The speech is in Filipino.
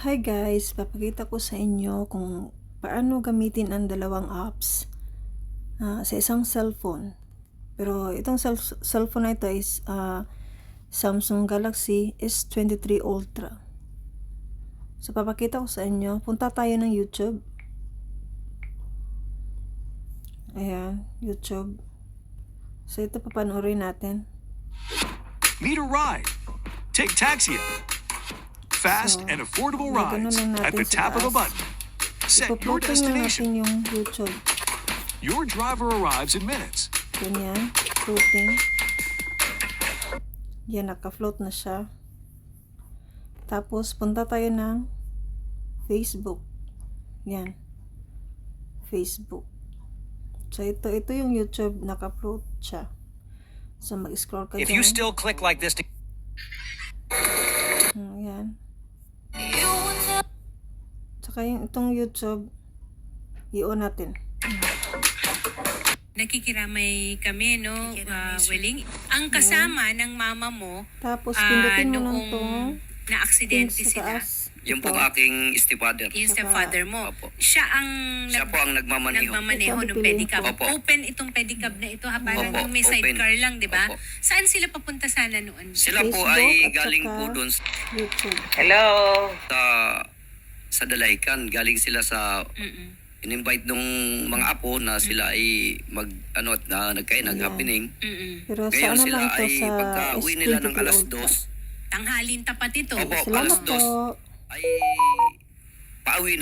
Hi guys, papakita ko sa inyo kung paano gamitin ang dalawang apps sa isang cellphone. Pero itong cellphone na ito is Samsung Galaxy S23 Ultra. So papakita ko sa inyo, punta tayo ng YouTube. Ayan, YouTube. So ito papanoorin natin. Need a ride? Take Taxia. Fast and affordable rides at the tap of a button. Set your destination. Yung YouTube. Your driver arrives in minutes. Ganyan, floating. Yan, naka-float na siya. Tapos, punta tayo ng Facebook. Yan. Facebook. So, ito yung YouTube, naka-float siya. So, mag-scroll ka If dyan. you still click like this to Yan. Tsaka yung itong YouTube, i-on natin. Nakikiramay kami, no? Welling. Ang kasama ng mama mo, Tapos, pindutin mo lang noong itong na-aksidente sa sila, taas. Yung pong aking stepfather. yung stepfather mo, Opo. siya ang Siya po ang nagmamaneho. nagmamaneho Ito, ng pedicab. Opo. Open itong pedicab na ito, ha? Parang Opo, may open. sidecar lang, di ba? Opo. Saan sila papunta sana noon? Sila po Facebook ay at galing saka po doon YouTube. sa Dalaican. Galing sila sa in-invite nung mga apo na sila ay nag-happening. Pero Ngayon sa ano sila lang ito ay sa pagka-uwi nila ng S23 alas Ultra. 2, Tanghalin tapat ito. Opo. Salamat alas 2. po. ay pauwi na.